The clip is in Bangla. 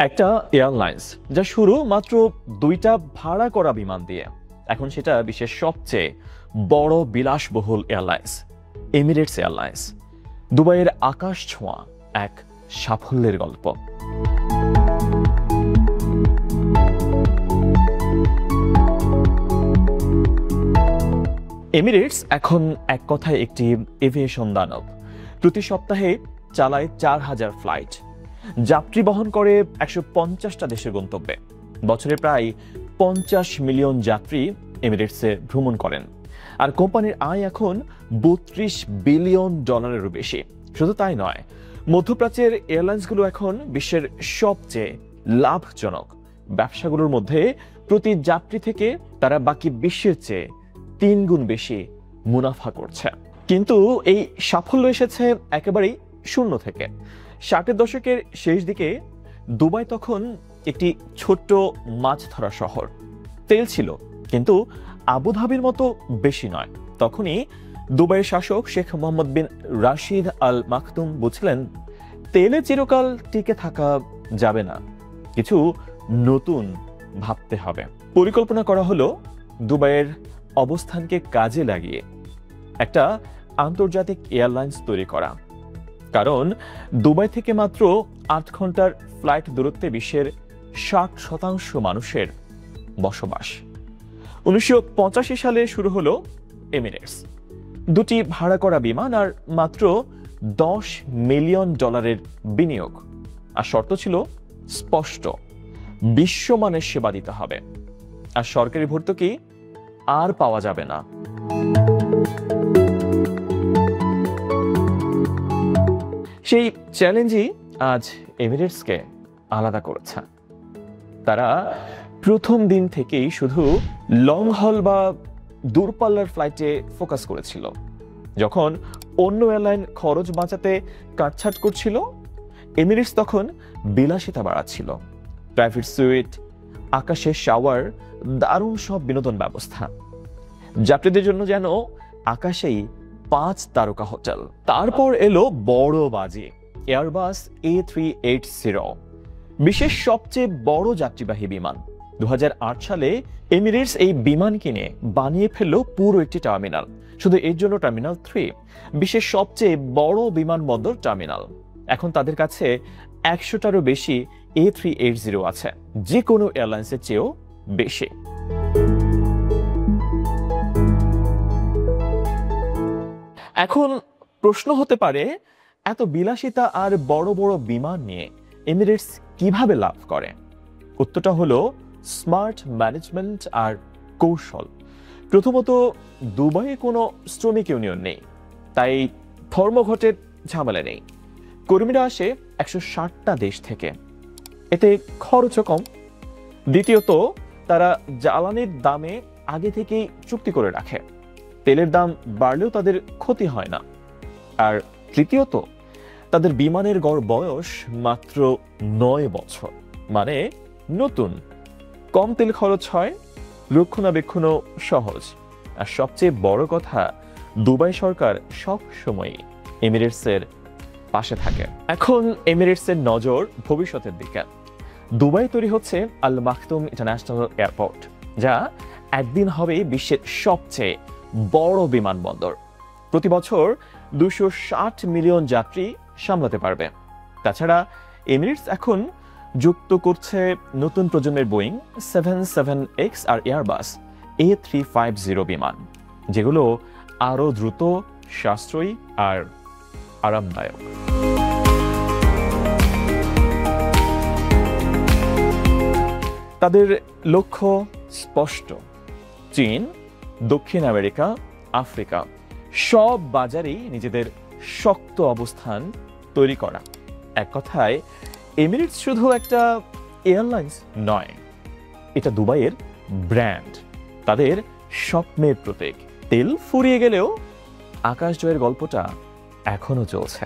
একটা এয়ারলাইন্স যা শুরু মাত্র 2টা ভাড়া করা বিমান দিয়ে, এখন সেটা বিশ্বের সবচেয়ে বড় বিলাসবহুল এয়ারলাইন্স এমিরেটস এয়ারলাইন্স। দুবাইয়ের আকাশ ছোঁয়া এক সাফল্যের গল্প। এমিরেটস এখন এক কথায় একটি এভিয়েশন দানব। প্রতি সপ্তাহে চালায় 4000 ফ্লাইট, যাত্রী বহন করে 150টা দেশের গন্তব্যে। বছরে প্রায় 50 মিলিয়ন যাত্রী এমিরেটসে ভ্রমণ করেন, আর কোম্পানির আয় এখন $32 বিলিয়ন বেশি। শুধু তাই নয়, মধ্যপ্রাচ্যের এয়ারলাইন্সগুলো এখন বিশ্বের সবচেয়ে লাভজনক ব্যবসাগুলোর মধ্যে। প্রতি যাত্রী থেকে তারা বাকি বিশ্বের চেয়ে 3 গুণ বেশি মুনাফা করছে। কিন্তু এই সাফল্য এসেছে একেবারেই শূন্য থেকে। 60-এর দশকের শেষ দিকে দুবাই তখন একটি ছোট্ট মাছ ধরা শহর। তেল ছিল, কিন্তু আবুধাবির মতো বেশি নয়। তখনই দুবাইয়ের শাসক শেখ মোহাম্মদ বিন রাশিদ আল মাকতুম বুঝলেন, তেলে চিরকাল টিকে থাকা যাবে না, কিছু নতুন ভাবতে হবে। পরিকল্পনা করা হলো দুবাইয়ের অবস্থানকে কাজে লাগিয়ে একটা আন্তর্জাতিক এয়ারলাইন্স তৈরি করা। কারণ দুবাই থেকে মাত্র 8 ঘন্টার ফ্লাইট দূরত্বে বিশ্বের 60% মানুষের বসবাস। 1985 সালে শুরু হলো এমিরেটস। 2টি ভাড়া করা বিমান আর মাত্র $10 মিলিয়ন বিনিয়োগ। আর শর্ত ছিল স্পষ্ট, বিশ্বমানের সেবা দিতে হবে, আর সরকারি ভর্তুকি আর পাওয়া যাবে না। সেই চ্যালেঞ্জই আজ এমিরেটসকে আলাদা করেছে। তারা প্রথম দিন থেকেই শুধু লং হল বা দূরপাল্লার ফ্লাইটে ফোকাস করেছিল। যখন অন্য এয়ারলাইন খরচ বাঁচাতে কাটছাট করছিল, এমিরেটস তখন বিলাসিতা বাড়াচ্ছিল। প্রাইভেট সুইট, আকাশের শাওয়ার, দারুণ সব বিনোদন ব্যবস্থা। যাত্রীদের জন্য যেন আকাশেই 5 তারকা হোটেল। তারপর এলো বড় বাজি, এয়ারবাস A380, বিশ্বের সবচেয়ে বড় যাত্রীবাহী বিমান। 2008 সালে এমিরেটস এই বিমান কিনে বানিয়ে ফেললো পুরো একটি টার্মিনাল। শুধু এর জন্য টার্মিনাল 3, বিশ্বের সবচেয়ে বড় বিমানবন্দর টার্মিনাল। এখন তাদের কাছে 100টারও বেশি A380 আছে, যে কোনো এয়ারলাইন্সের চেয়েও বেশি। এখন প্রশ্ন হতে পারে, এত বিলাসিতা আর বড় বড় বিমান নিয়ে এমিরেটস কিভাবে লাভ করে? উত্তরটা হলো স্মার্ট ম্যানেজমেন্ট আর কৌশল। প্রথমত, দুবাইয়ে কোনো শ্রমিক ইউনিয়ন নেই, তাই ধর্মঘটের ঝামেলা নেই। কর্মীরা আসে 160টা দেশ থেকে, এতে খরচও কম। দ্বিতীয়ত, তারা জ্বালানির দামে আগে থেকেই চুক্তি করে রাখে, তেলের দাম বাড়লেও তাদের ক্ষতি হয় না। আর তৃতীয়ত, তাদের বিমানের গড় বয়স মাত্র 9 বছর, মানে নতুন। কম তেল খরচ হয়, রক্ষণাবেক্ষণও সহজ। আর সবচেয়ে বড় কথা, দুবাই সরকার সব সময় এমিরেটসের পাশে থাকে। এখন এমিরেটসের নজর ভবিষ্যতের দিকে। দুবাই তৈরি হচ্ছে আল মাকতুম ইন্টারন্যাশনাল এয়ারপোর্ট, যা একদিন হবে বিশ্বের সবচেয়ে বড় বিমানবন্দর। প্রতি বছর 260 মিলিয়ন যাত্রী সামলাতে পারবে। তাছাড়া এমিরেটস এখন যুক্ত করছে নতুন প্রজন্মের বোয়িং 777X আর এয়ারবাস A350 বিমান, যেগুলো আরো দ্রুত, সাশ্রয়ী আর আরামদায়ক। তাদের লক্ষ্য স্পষ্ট, চীন, দক্ষিণ আমেরিকা, আফ্রিকা সব বাজারেই নিজেদের শক্ত অবস্থান তৈরি করা। এক কথায়, এমিরেটস শুধু একটা এয়ারলাইন্স নয়, এটা দুবাইয়ের ব্র্যান্ড, তাদের স্বপ্নের প্রতীক। তেল ফুরিয়ে গেলেও আকাশ জয়ের গল্পটা এখনো চলছে।